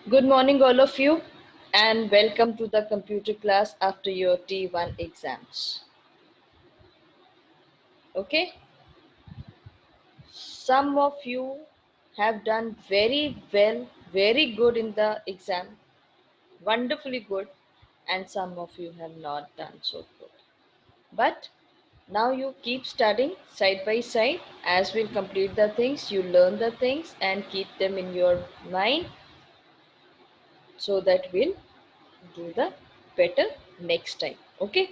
Good morning, all of you, and welcome to the computer class after your T1 exams. Okay, some of you have done very well, very good in the exam, wonderfully good, and some of you have not done so good. But now you keep studying side by side as we'll complete the things, you learn the things and keep them in your mind so that we'll do the better next time. Okay,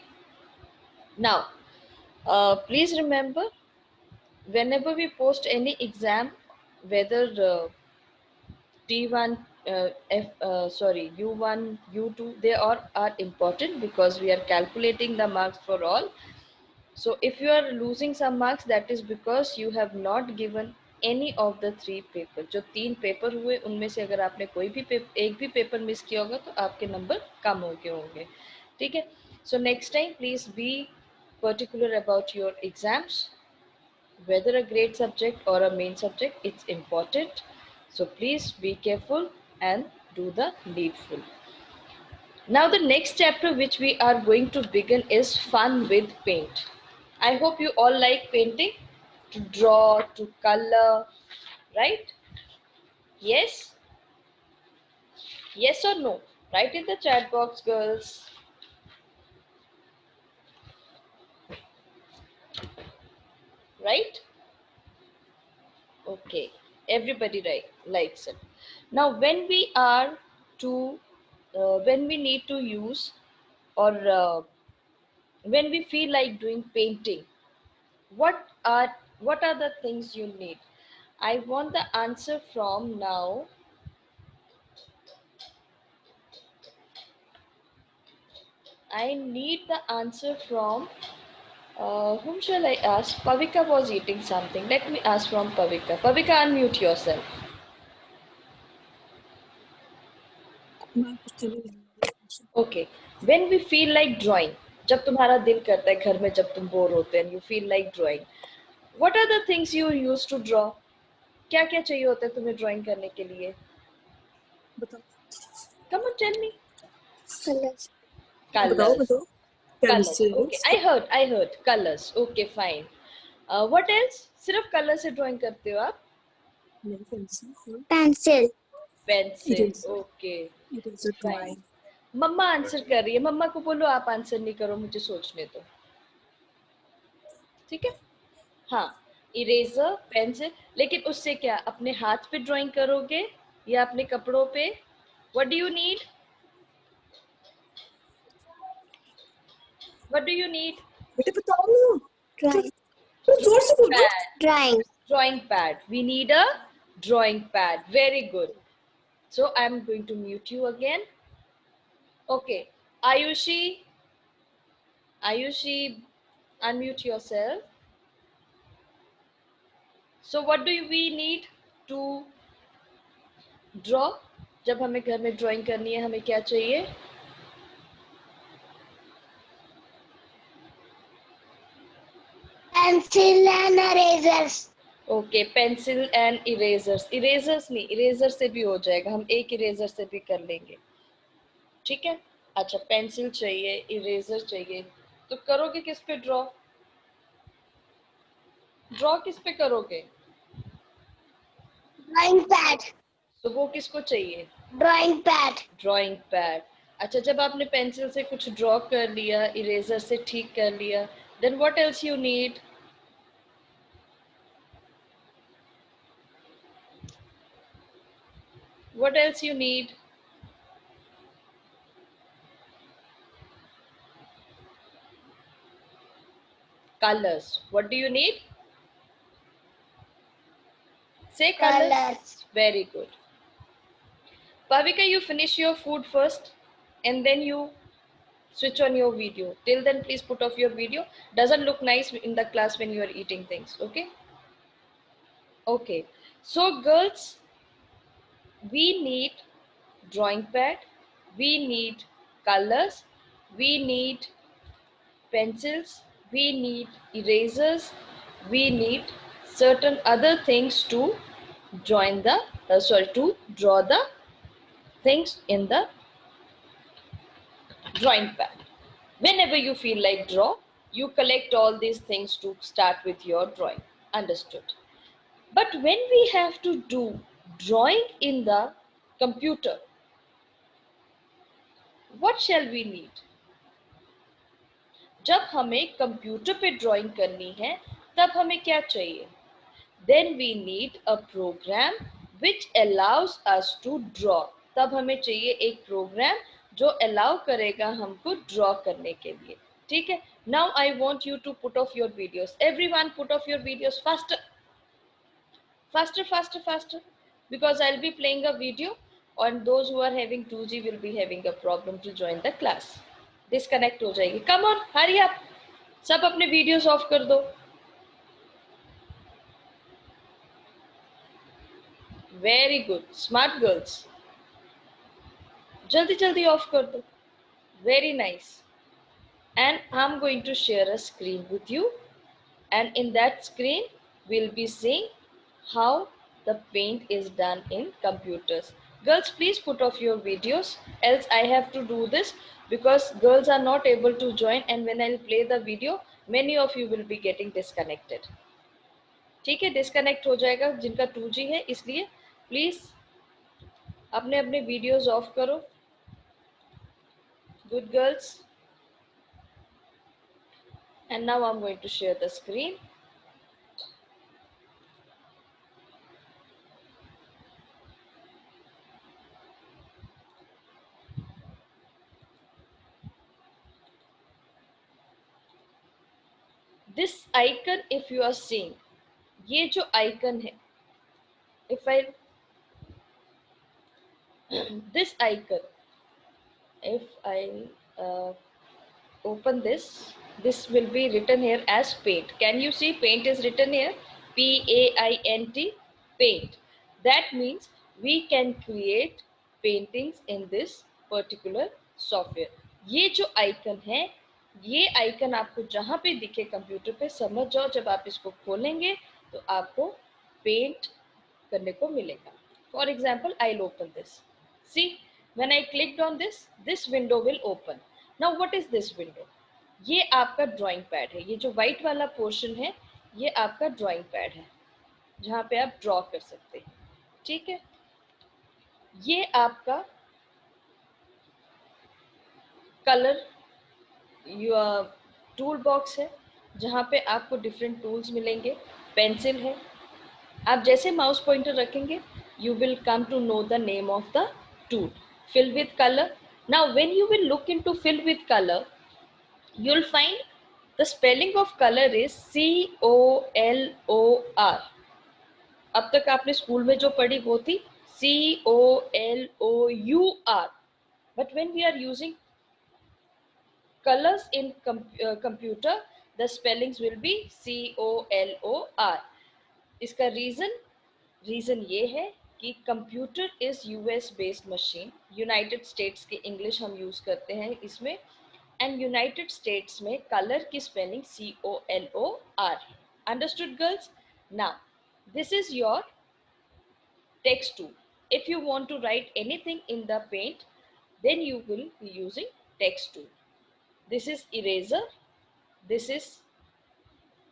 now please remember, whenever we post any exam, whether T1, U1, U2, they all are important because we are calculating the marks for all. So if you are losing some marks, that is because you have not given any of the three paper. जो तीन paper हुए उनमें से अगर आपने कोई भी एक भी पेपर मिस किया होगा तो आपके नंबर कम हो गए होंगे. ठीक है. So next time please be particular about your exams. Whether a grade subject or a main subject, it's important. So please be careful and do the needful. Now the next chapter which we are going to begin is fun with paint. I hope you all like painting, to draw, to color, right? Yes? Yes or no? Write in the chat box, girls. Right? Okay. Everybody likes it. Now when we need to use, or when we feel like doing painting, what are the things you need? I want the answer from now. I need the answer from whom shall I ask? Pavika was eating something. Let me ask from Pavika. Pavika, unmute yourself. Okay. When we feel like drawing, जब तुम्हारा दिल करता है घर में, जब तुम bore होते हैं, you feel like drawing, what are the things you use to draw? क्या क्या चाहिए होता है तुम्हें ड्राइंग करने के लिए? Come on, tell me. Colors. Colors. Okay. I heard. Colors. Okay, fine. What else? सिर्फ कलर से ड्राइंग करते हो आप? पेंसिल. पेंसिल. Okay, fine. मम्मा आंसर कर रही है. मम्मा को बोलो आप आंसर नहीं करो, मुझे सोचने दो. ठीक है. हाँ, इरेजर, पेंसिल. लेकिन उससे क्या, अपने हाथ पे ड्राइंग करोगे या अपने कपड़ों पे? What do you need? What do you need? बेटे बताओ ना. ड्राइंग. जोर से बोलो. Drawing. Drawing pad. We need a drawing pad. Very good. So I'm going to mute you again. Okay. Ayushi, unmute yourself. So what do we need to draw? जब हमें घर में ड्राइंग करनी है, हमें क्या चाहिए? Pencil and erasers. Okay, pencil and erasers. Erasers नहीं, इरेजर से भी हो जाएगा, हम एक इरेजर से भी कर लेंगे. ठीक है. अच्छा, पेंसिल चाहिए, इरेजर चाहिए, तो करोगे किस पे ड्रॉ? ड्रॉ किस पे करोगे? Drawing pad. तो वो किसको चाहिए? Drawing pad. Drawing pad. अच्छा, जब आपने पेंसिल से कुछ ड्रॉ कर लिया, इरेजर से ठीक कर लिया, then what else you need? What else you need? Colors. What do you need? Say colors. Colors. Very good. Pavika, you finish your food first and then you switch on your video. Till then, please put off your video. Doesn't look nice in the class when you are eating things. Okay? Okay. So, girls, we need drawing pad, we need colors, we need pencils, we need erasers, we need certain other things to to draw the things in the drawing pad. Whenever you feel like draw, you collect all these things to start with your drawing. Understood? But when we have to do drawing in the computer, what shall we need? जब हमें computer पे drawing करनी है तब हमें क्या चाहिए? Then we need a program which allows us to draw. तब हमें चाहिए एक प्रोग्राम जो अलाउ करेगा हमको ड्रॉ करने के लिए. ठीक है? Now I want you to put off your videos. Everyone put off your videos faster. Faster, faster, faster. Because I'll be playing a video and those who are having 2G will be having a problem to join the class. Disconnect हो जाएगी. Come on, hurry up. सब अपने videos of कर दो. Very good, smart girls. जल्दी जल्दी of कर दो. Very nice. And I'm going to share a screen with you, and in that screen we'll be seeing how the paint is done in computers. Girls, please put off your videos, else I have to do this because girls are not able to join, and when I'll play the video many of you will be getting disconnected. ठीक है, disconnect हो जाएगा जिनका 2G है, इसलिए please अपने अपने videos off करो. Good girls. And now I am going to share the screen. This icon if you are seeing, ये जो आइकन है, if I this icon, if I open this, this will be written here as paint. Can you see paint is written here? P-A-I-N-T, paint. That means we can create paintings in this particular software. ये जो icon है, ये icon आपको जहां पे दिखे computer पे, समझ जाओ जब आप इसको खोलेंगे तो आपको पेंट करने को मिलेगा. For example, I'll open this. See, when I clicked on this, this window will open. Now what is this window? ये आपका ड्राइंग पैड है. ये जो व्हाइट वाला पोर्शन है ये आपका ड्राइंग पैड है जहां पे आप ड्रॉ कर सकते हैं. ठीक है? ये आपका कलर टूल बॉक्स है जहां पे आपको डिफरेंट टूल्स मिलेंगे. पेंसिल है. आप जैसे माउस पॉइंटर रखेंगे you will come to know the name of the tool. Fill with color. Now when you will look into fill with color, you'll find the spelling of color is COLOR. अब तक आपने school में जो पढ़ी वो थी COLOUR. But when we are using colors in computer, the spellings will be COLOR. इसका reason ये है कि computer is US based machine. United States की इंग्लिश हम यूज करते हैं इसमें, एंड यूनाइटेड स्टेट्स में कलर की spelling COLOR. Understood girls? Now this is your text tool. If you want to write anything in the paint, then you will be using text tool. This is eraser. This is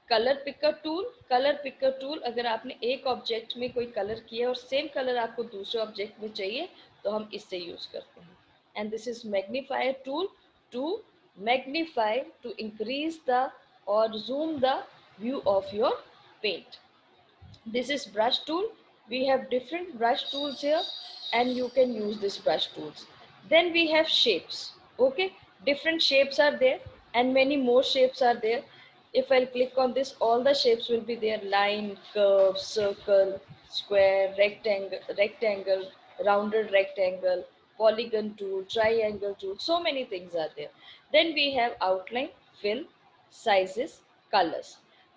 colour picker tool. Colour picker tool, अगर आपने एक object में कोई colour किया और same colour आपको दूसरे object में चाहिए तो हम इससे यूज करते हैं. And this is magnifier tool to magnify, to increase the or zoom the view of your paint. This is brush tool. We have different brush tools here and you can use this brush tools. Then we have shapes. Okay, different shapes are there and many more shapes are there. If I'll click on this, all the shapes will be there: line, curve, circle, square, rectangle, rounded rectangle, polygon tool, triangle tool. So many things are there. Then we have outline, fill, sizes, colors.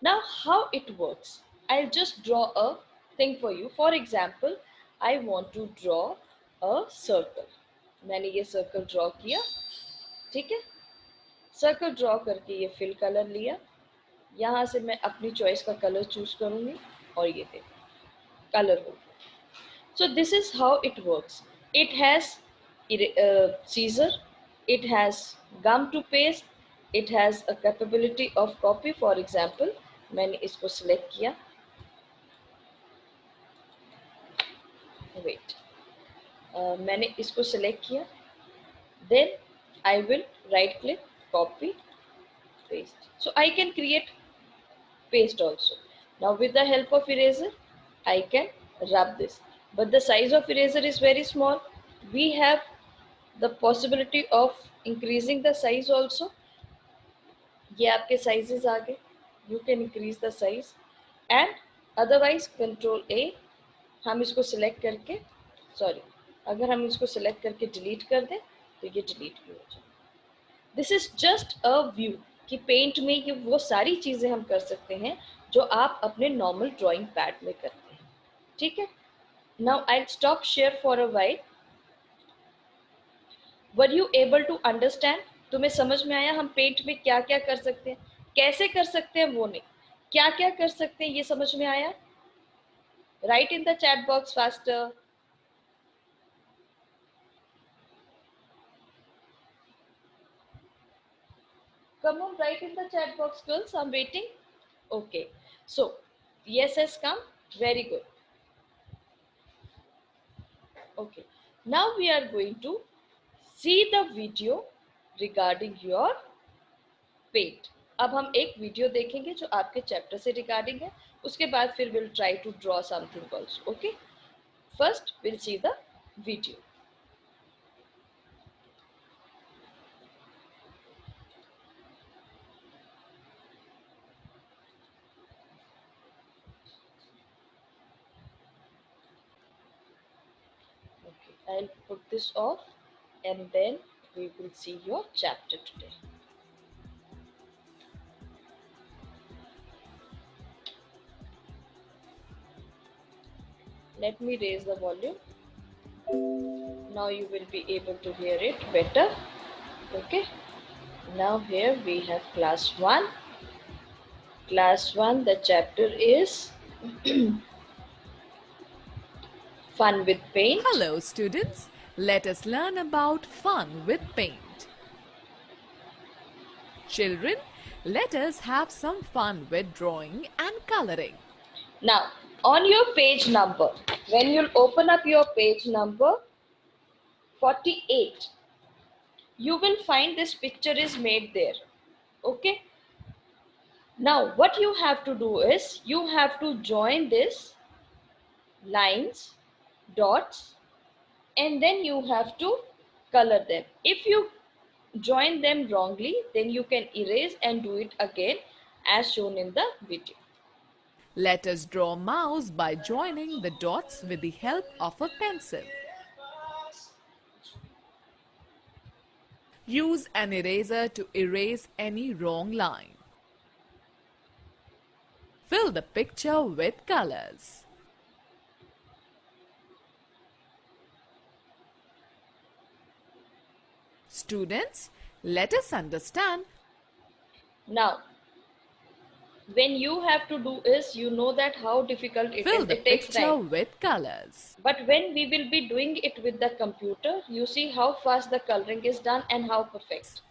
Now how it works, I'll just draw a thing for you. For example, I want to draw a circle. मैंने ये circle draw किया. ठीक है? Circle draw करके ये fill colour लिया. यहाँ से मैं अपनी चॉइस का कलर चूज करूंगी और ये देखो कलर हो गया. So this is how it works. It has scissor, it has gum to paste, it has a capability of copy. For example, मैंने इसको select किया, wait, मैंने इसको select किया, then I will right click, copy, paste. So I can create paste also. Now with the help of eraser, I can rub this. But the size of eraser is very small. We have the possibility of increasing the size also. ये आपके sizes आ गए. You can increase the size. And otherwise Control A, हम इसको select करके, sorry, अगर हम इसको select करके delete कर दें तो ये delete भी हो जाए. This is just a view कि पेंट में ये वो सारी चीजें हम कर सकते हैं जो आप अपने नॉर्मल ड्राइंग पैड में करते हैं. ठीक है. Now I stop share for a while. Were you able to understand? तुम्हें समझ में आया हम पेंट में क्या क्या कर सकते हैं, कैसे कर सकते हैं, वो नहीं, क्या क्या कर सकते हैं ये समझ में आया? Right in the chat box faster. Come on, write in the chat box, girls. I'm waiting. Okay. So, yes has come. Very good. Okay. Now we are going to see the video regarding your paint. अब हम एक video देखेंगे जो आपके chapter से regarding है. उसके बाद फिर we'll try to draw something also. Okay. First, we'll see the video. Okay. I'll put this off and then we will see your chapter today. Let me raise the volume. Now you will be able to hear it better. Okay. Now here we have class 1. Class 1, the chapter is Fun with Paint. Hello students, let us learn about fun with paint. Children, let us have some fun with drawing and coloring. Now, on your page number, when you'll open up your page number 48, you will find this picture is made there. Okay. Now, what you have to do is, you have to join this lines, dots, and then you have to color them. If you join them wrongly, then you can erase and do it again as shown in the video. Let us draw mouse by joining the dots with the help of a pencil. Use an eraser to erase any wrong line. Fill the picture with colors. Students, let us understand. Now, when you have to do is, you know that how difficult it Fill is. the It takes picture time. with colors. But when we will be doing it with the computer, you see how fast the coloring is done and how perfect.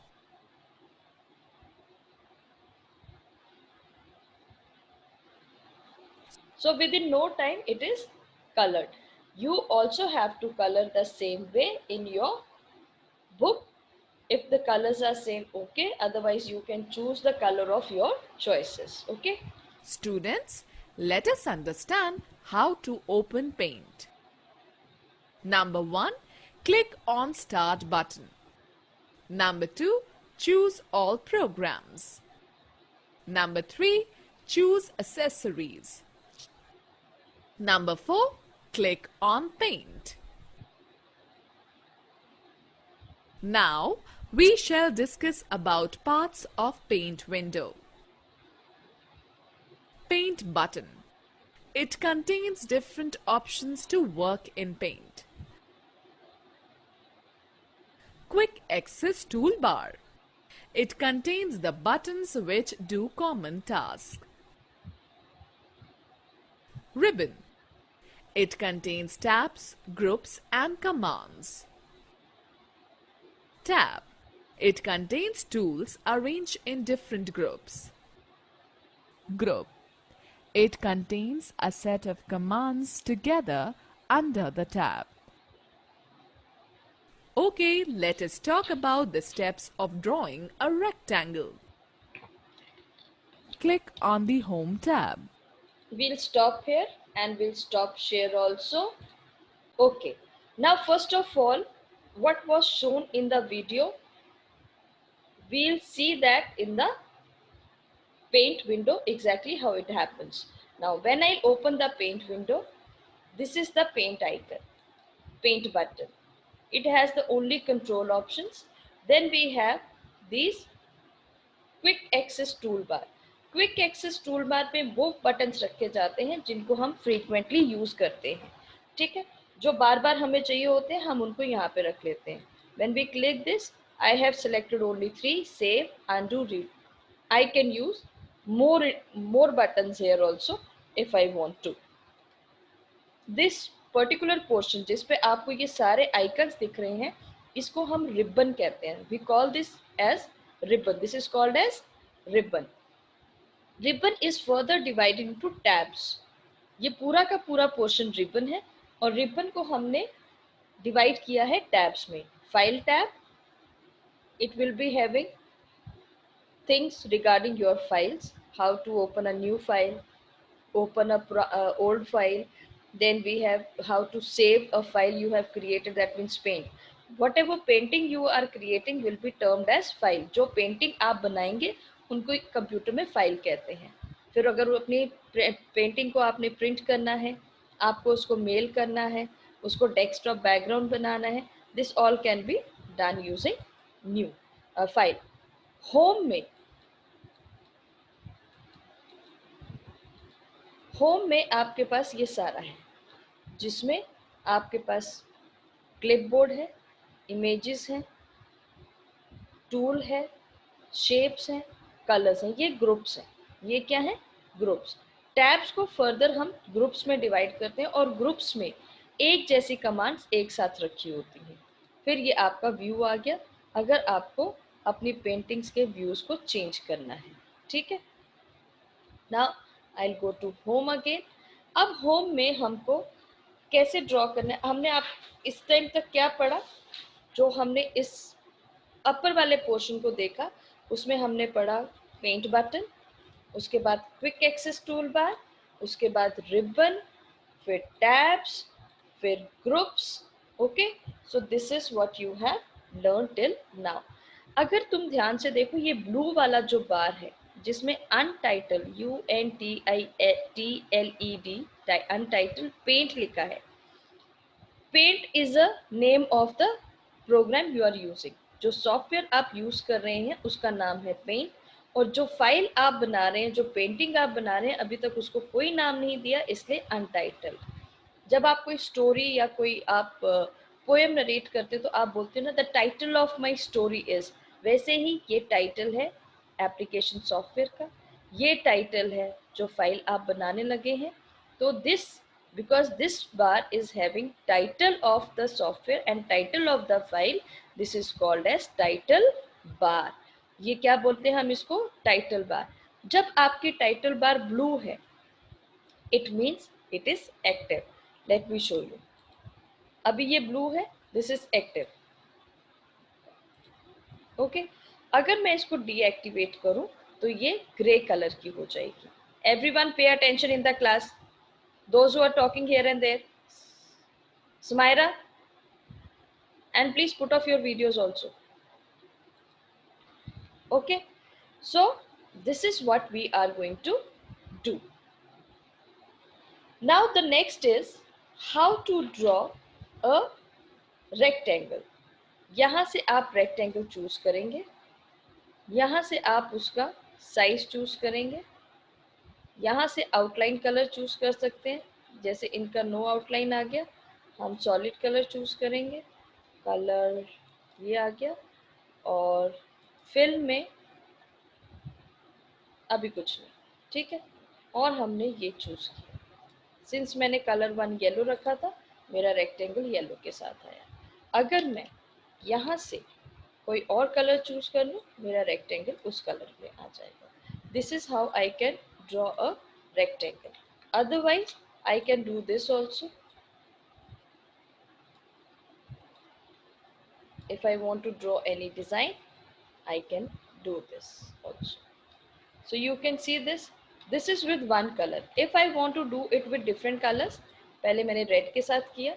So within no time it is colored. You also have to color the same way in your book. If the colors are same, okay. Otherwise you can choose the color of your choices. Okay. Students, let us understand how to open paint. Number 1, click on Start button. Number 2, choose all programs. Number 3, choose accessories. Number 4, click on Paint. Now, we shall discuss about parts of Paint window. Paint button. It contains different options to work in Paint. Quick Access toolbar. It contains the buttons which do common tasks. Ribbon. It contains tabs, groups, and commands. Tab. It contains tools arranged in different groups. Group. It contains a set of commands together under the tab. Okay, let us talk about the steps of drawing a rectangle. Click on the Home tab. We'll stop here and we'll stop share also. Okay. Now, first of all, what was shown in the video, we'll see that in the paint window exactly how it happens. Now, when I open the paint window, this is the paint icon, paint button. It has the only control options. Then we have these quick access tool bar. Quick access tool bar में वो buttons रखे जाते हैं जिनको हम frequently use करते हैं. ठीक है, जो बार बार हमें चाहिए होते हैं हम उनको यहाँ पे रख लेते हैं. When we click this, I have selected only 3, save, undo, read. I can use more buttons here also if I want to. This particular portion जिस पे आपको ये सारे आइकन्स दिख रहे हैं, इसको हम रिबन कहते हैं. We call this as ribbon. This is called as ribbon. Ribbon is further divided into tabs. ये पूरा का पूरा पोर्शन रिबन है और रिबन को हमने डिवाइड किया है टैब्स में. File tab, it will be having things regarding your files, how to open a new file, open a old file. Then we have how to save a file you have created, that means paint. Whatever painting you are creating will be termed as file. जो painting आप बनाएंगे उनको computer में file कहते हैं. फिर अगर वो अपनी पेंटिंग को आपने प्रिंट करना है, आपको उसको मेल करना है, उसको डेस्कटॉप बैकग्राउंड बनाना है, this all can be done using new file. Home में आपके पास ये सारा है, जिसमें आपके पास क्लिपबोर्ड है, इमेजेस हैं, टूल है, शेप्स हैं, कलर्स हैं. ये ग्रुप्स हैं. ये क्या है? ग्रुप्स. टैब्स को फर्दर हम ग्रुप्स में डिवाइड करते हैं और ग्रुप्स में एक जैसी कमांड्स एक साथ रखी होती हैं. फिर ये आपका व्यू आ गया अगर आपको अपनी पेंटिंग्स के व्यूज को चेंज करना है. ठीक है. Now I will go to home again. अब होम में हमको कैसे ड्रॉ करना है, हमने आप इस टाइम तक क्या पढ़ा, जो हमने इस अपर वाले पोर्शन को देखा उसमें हमने पढ़ा पेंट बटन, उसके बाद क्विक एक्सेस टूल बार, उसके बाद रिबन, फिर टैब्स, फिर groups. Okay, so this is what you have learn till now. अगर तुम ध्यान से देखो, ये ब्लू वाला जो बार है जिसमें अनटाइटल UNTITLED अनटाइटल पेंट लिखा है, paint is a name of the program you are using. जो सॉफ्टवेयर आप यूज कर रहे हैं उसका नाम है पेंट, और जो फाइल आप बना रहे हैं, जो पेंटिंग आप बना रहे हैं, अभी तक उसको कोई नाम नहीं दिया, इसलिए अनटाइटल. जब आप कोई स्टोरी या कोई आप पोएम नरेट करते हो तो आप बोलते हो ना, the title of my story is, वैसे ही ये टाइटल है एप्लीकेशन सॉफ्टवेयर का, ये टाइटल है जो फाइल आप बनाने लगे हैं. तो this, because this bar is having title of the software and title of the file, this is called as title bar. ये क्या बोलते हैं हम इसको? Title bar. जब आपकी टाइटल बार ब्लू है, it means it is active. Let me show you. अभी ये ब्लू है, this is active. ओके, अगर मैं इसको डीएक्टिवेट करूं तो ये ग्रे कलर की हो जाएगी. Everyone pay attention in the class. Those who are talking here and there. Smaira, and please put off your videos also. Okay, so this is what we are going to do. Now the next is how to draw a rectangle. यहाँ से आप rectangle choose करेंगे, यहाँ से आप उसका size choose करेंगे, यहाँ से आउटलाइन कलर चूज कर सकते हैं. जैसे इनका नो आउटलाइन आ गया, हम सॉलिड कलर चूज करेंगे. कलर ये आ गया, और फिल्म में अभी कुछ नहीं. ठीक है, और हमने ये चूज किया. सिंस मैंने कलर 1 येलो रखा था, मेरा रेक्टेंगल येलो के साथ आया। अगर मैं यहाँ से कोई और कलर चूज कर लूँ, मेरा रेक्टेंगल उस कलर में आ जाएगा। This is how I can draw a rectangle. Otherwise I can do this also. If I want to draw any design, I can do this also. So you can see this. This is with one color. If I want to do it with different colors, पहले मैंने red के साथ किया,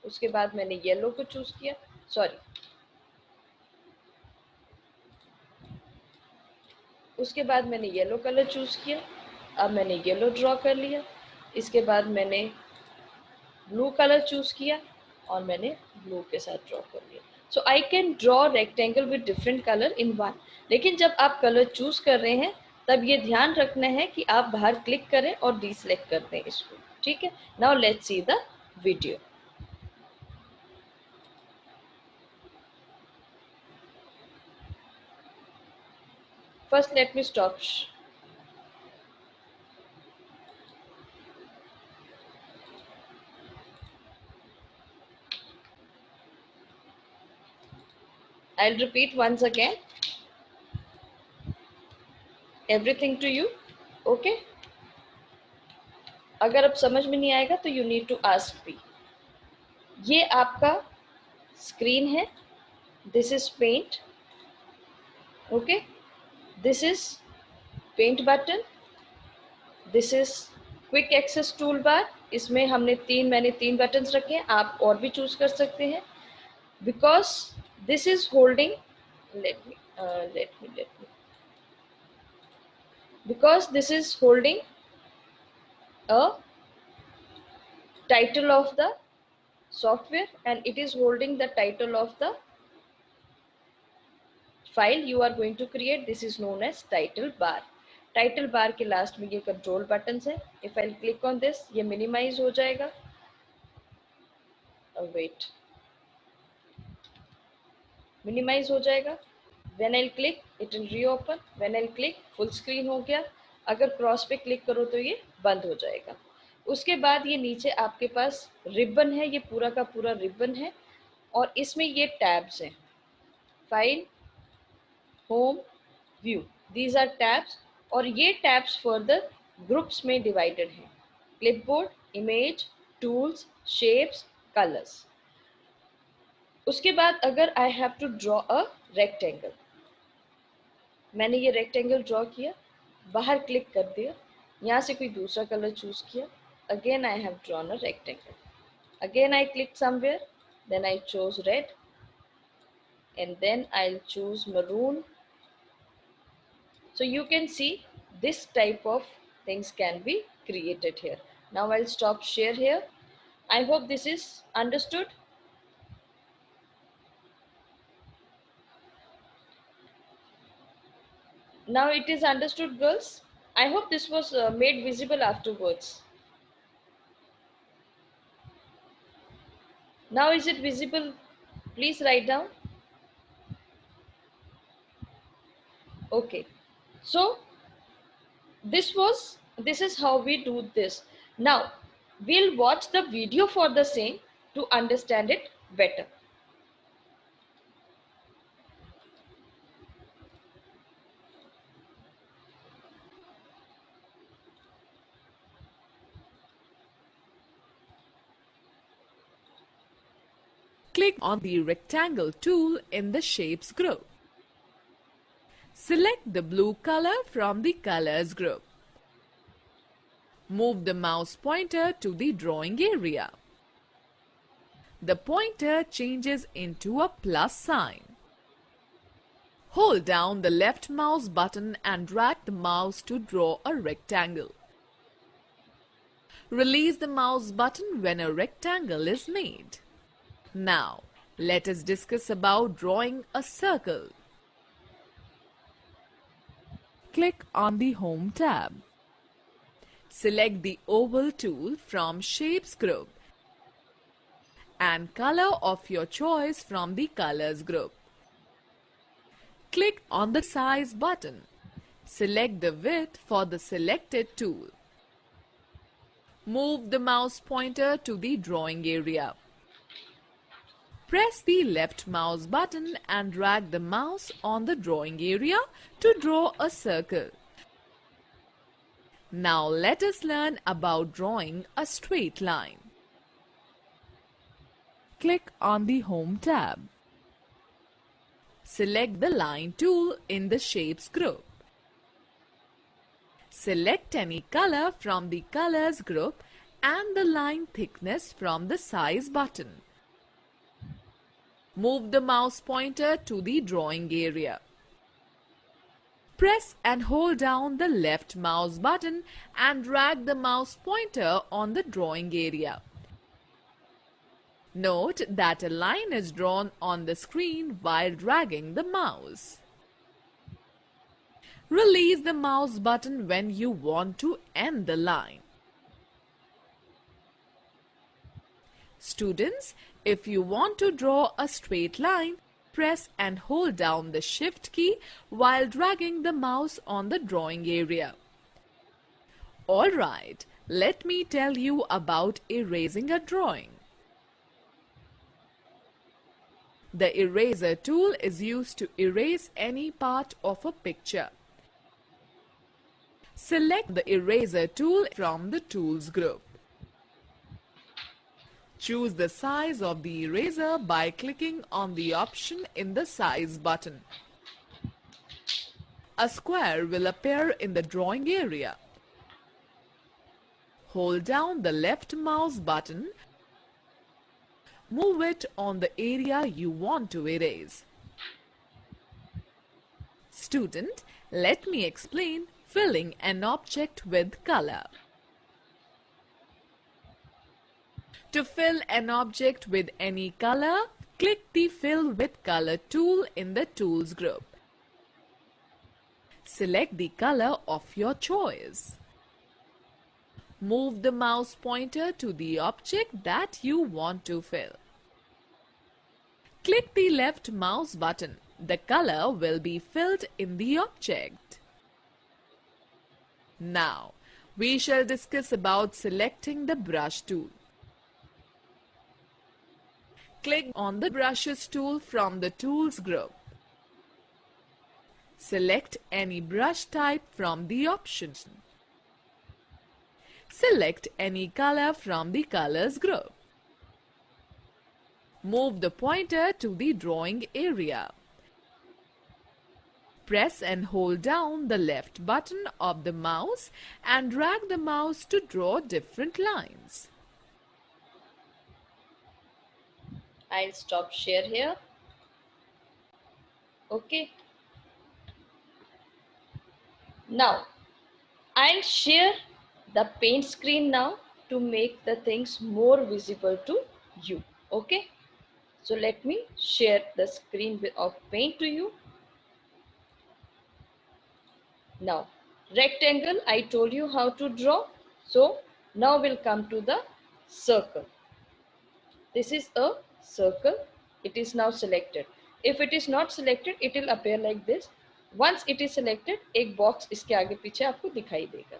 उसके बाद मैंने yellow को choose किया, सॉरी, उसके बाद मैंने येलो कलर चूज किया, अब मैंने येलो ड्रॉ कर लिया, इसके बाद मैंने ब्लू कलर चूज किया और मैंने ब्लू के साथ ड्रॉ कर लिया। So I can draw rectangle with different colour in one. लेकिन जब आप कलर चूज कर रहे हैं तब ये ध्यान रखना है कि आप बाहर क्लिक करें और डीसेलेक्ट कर दें इसको, ठीक है। Now let's see the video. First let me stop. I'll repeat once again everything to you, okay? अगर अब समझ में नहीं आएगा तो you need to ask me. ये आपका स्क्रीन है, this is paint, okay? This is paint button, this is quick access toolbar. इसमें मैंने तीन बटन्स रखे हैं, आप और भी चूज कर सकते हैं। Because this is holding, let me because this is holding a title of the software and it is holding the title of the file you are going to create. This is known as title bar. Title bar के last में ये control buttons है। If I click on this, ये minimise हो जाएगा, wait, minimise हो जाएगा। When I click it will reopen, when I click full screen हो गया। अगर क्रॉस पे क्लिक करो तो ये बंद हो जाएगा। उसके बाद ये नीचे आपके पास रिबन है, ये पूरा का पूरा रिबन है और इसमें ये टैब्स हैं, file, home, view, these are tabs. और ये टैब्स फर्दर ग्रुप्स में डिवाइडेड हैं, clipboard, image, tools, shapes, colours. उसके बाद अगर I have to draw a rectangle, मैंने ये रेक्टेंगल ड्रॉ किया, बाहर क्लिक कर दिया, यहाँ से कोई दूसरा कलर चूज किया, again I have drawn a rectangle, again I click somewhere, then I chose red and then I'll choose maroon. So you can see this type of things can be created here. Now I'll stop share here. I hope this is understood. Now it is understood, girls. I hope this was made visible afterwards. Now is it visible? Please write down. Okay, so this is how we do this. Now we'll watch the video for the same to understand it better. Click on the rectangle tool in the Shapes group. Select the blue color from the Colors group. Move the mouse pointer to the drawing area. The pointer changes into a plus sign. Hold down the left mouse button and drag the mouse to draw a rectangle. Release the mouse button when a rectangle is made. Now, let us discuss about drawing a circle. Click on the Home tab. Select the Oval tool from Shapes group and color of your choice from the Colors group. Click on the Size button. Select the width for the selected tool. Move the mouse pointer to the drawing area. Press the left mouse button and drag the mouse on the drawing area to draw a circle. Now let us learn about drawing a straight line. Click on the Home tab. Select the Line tool in the Shapes group. Select any color from the Colors group and the line thickness from the Size button. Move the mouse pointer to the drawing area. Press and hold down the left mouse button and drag the mouse pointer on the drawing area. Note that a line is drawn on the screen while dragging the mouse. Release the mouse button when you want to end the line. Students, if you want to draw a straight line, press and hold down the Shift key while dragging the mouse on the drawing area. Alright, let me tell you about erasing a drawing. The eraser tool is used to erase any part of a picture. Select the eraser tool from the Tools group. Choose the size of the eraser by clicking on the option in the Size button. A square will appear in the drawing area. Hold down the left mouse button. Move it on the area you want to erase. Student, let me explain filling an object with color. To fill an object with any color, click the Fill with Color tool in the Tools group. Select the color of your choice. Move the mouse pointer to the object that you want to fill. Click the left mouse button. The color will be filled in the object. Now, we shall discuss about selecting the Brush tool. Click on the Brushes tool from the Tools group. Select any brush type from the options. Select any color from the Colors group. Move the pointer to the drawing area. Press and hold down the left button of the mouse and drag the mouse to draw different lines. I'll stop share here. Okay. Now, I'll share the paint screen now to make the things more visible to you. Okay. So let me share the screen of paint to you. Now, rectangle, I told you how to draw. So now we'll come to the circle. This is a circle. It is now selected. If it is not selected, it will appear like this. Once it is selected, एक box इसके आगे पीछे आपको दिखाई देगा.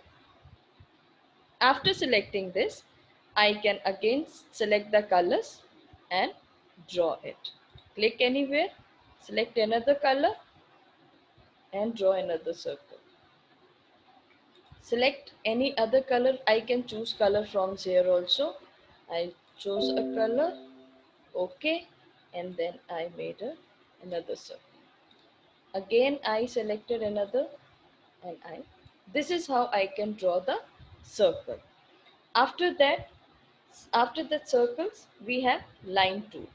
After selecting this, I can again select the colors and draw it. Click anywhere, select another color and draw another circle. Select any other color. I can choose color from here also. I chose a color. Okay, and then I made another circle. Again I selected another and this is how I can draw the circle. After the circles, we have line tool.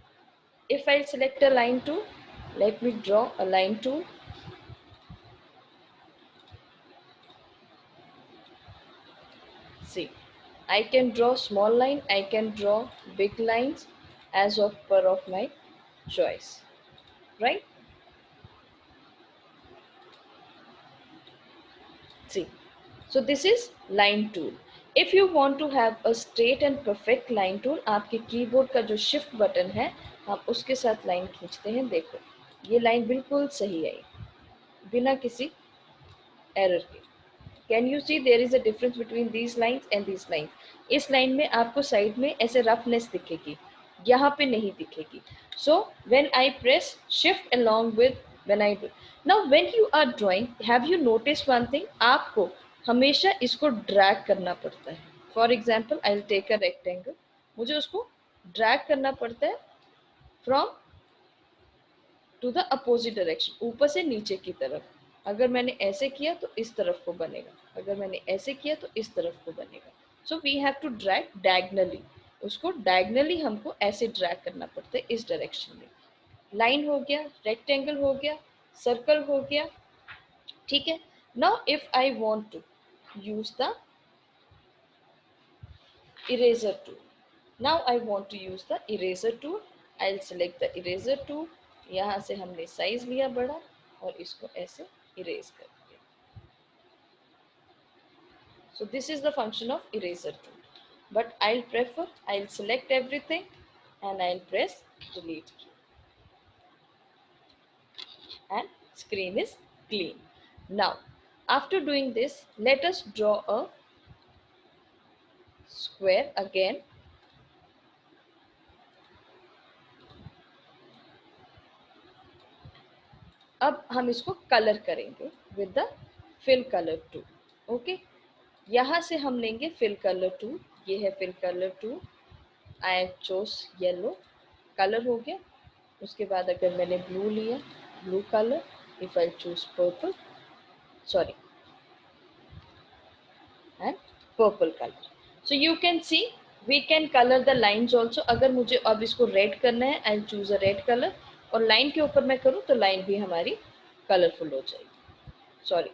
If I select a line tool, let me draw a line tool. See, I can draw small line, I can draw big lines as per of my choice, right? See, so this is line tool. If you want to have a straight and perfect line tool, आपके keyboard का जो shift button है, हम उसके साथ line खींचते हैं. देखो, ये लाइन बिल्कुल सही है, बिना किसी एरर के. Can you see there is a difference between these lines and these lines? इस लाइन में आपको साइड में ऐसे रफनेस दिखेगी, यहाँ पे नहीं दिखेगी. So when I press shift along with when I do. Now when you are drawing, have you notice one thing, आपको हमेशा इसको ड्रैग करना पड़ता है. For example I will take a rectangle, मुझे उसको ड्रैग करना पड़ता है from to the opposite direction, ऊपर से नीचे की तरफ. अगर मैंने ऐसे किया तो इस तरफ को बनेगा, अगर मैंने ऐसे किया तो इस तरफ को बनेगा. So we have to drag diagonally, उसको डायगनली हमको ऐसे ड्रैग करना पड़ता है इस डायरेक्शन में. लाइन हो गया, रेक्टेंगल हो गया, सर्कल हो गया, ठीक है. Now if I want to use the eraser tool, now I want to use the eraser tool. I'll select the eraser tool. यहाँ से हमने साइज लिया बड़ा और इसको ऐसे इरेज कर दिया. So this is the function of eraser tool. But I'll prefer, I'll select everything and I'll press delete key. And screen is clean. Now, after doing this, let us draw a square again. अब हम इसको colour करेंगे with the fill colour tool. Okay, यहाँ से हम लेंगे fill colour tool. ये है fill colour tool. I chose yellow, colour हो गया. उसके बाद अगर मैंने ब्लू लिया, blue colour. If I choose purple, sorry, and purple colour. So you can see we can colour the lines also. अगर मुझे अब इसको रेड करना है, I choose a red colour, और लाइन के ऊपर मैं करूँ तो लाइन भी हमारी कलरफुल हो जाएगी. Sorry,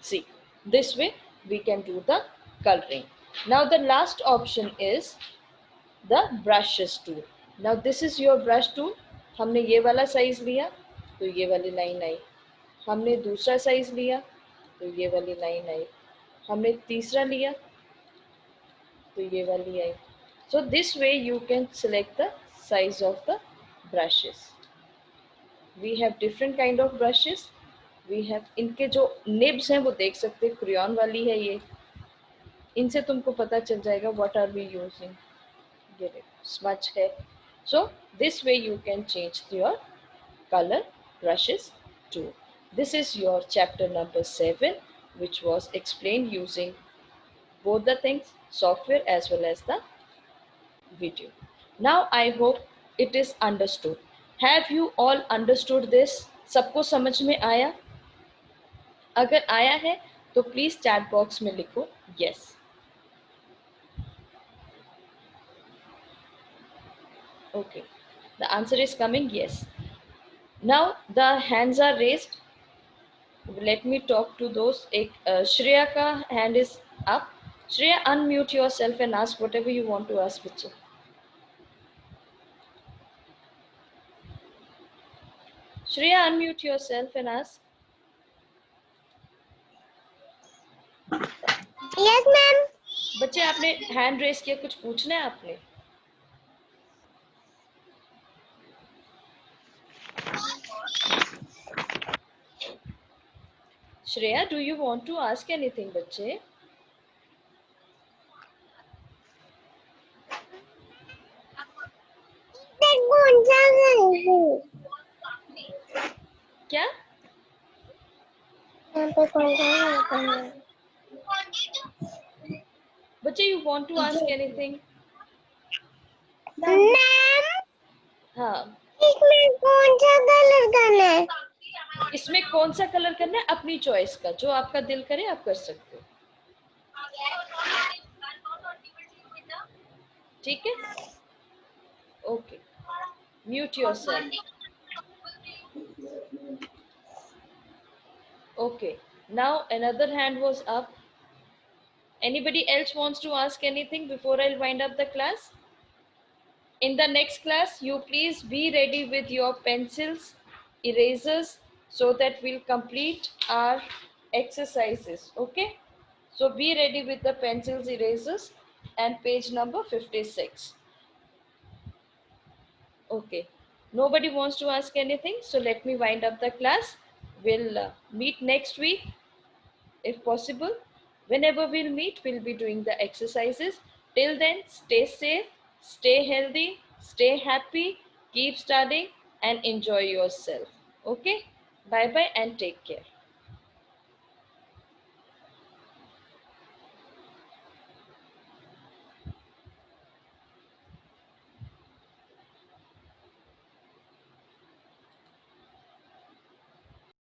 see, this way we can do the coloring. Now the last option is the brushes tool. Now this is your brush tool. हमने ये वाला साइज लिया तो ये वाली लाइन आई, हमने दूसरा साइज लिया तो ये वाली लाइन आई, हमने तीसरा लिया तो ये वाली आई. So this way you can select the size of the brushes. We have different kind of brushes. We have, इनके जो निब्स हैं वो देख सकते हैं, क्रियॉन वाली है ये, इनसे तुमको पता चल जाएगा what are we using. ये देखो स्मच है. So this way you can change your color brushes too. This is your chapter number 7, which was explained using both the things, software as well as the video. Now I hope it is understood. Have you all understood this? सबको समझ में आया? अगर आया है तो please chat box में लिखो yes. Okay, the answer is coming yes. Now the hands are raised. Let me talk to those. एक श्रेया का hand is up. Shreya, unmute yourself and ask whatever you want to ask बच्चे. Shreya, unmute yourself and ask. Yes, ma'am. बच्चे आपने hand raise किया, कुछ पूछना है आपने? Shreya, do you want to ask anything बच्चे? कौन सा है? क्या? यहाँ पे कौन सा है? बच्चे you want to ask anything? Ma'am, हाँ, इसमें कौन सा कलर करना है? इसमें कौन सा कलर करना है? अपनी चॉइस का, जो आपका दिल करे आप कर सकते हो. ठीक है? Okay, mute yourself. Okay, now another hand was up. Anybody else wants to ask anything before I'll wind up the class? In the next class, you please be ready with your pencils, erasers, so that we'll complete our exercises. Okay? So be ready with the pencils, erasers, and page number 56. Okay. Nobody wants to ask anything, so let me wind up the class. We'll meet next week if possible. Whenever we'll meet, we'll be doing the exercises. Till then, stay safe, stay healthy, stay happy, keep studying, and enjoy yourself. Okay? Bye bye and take care.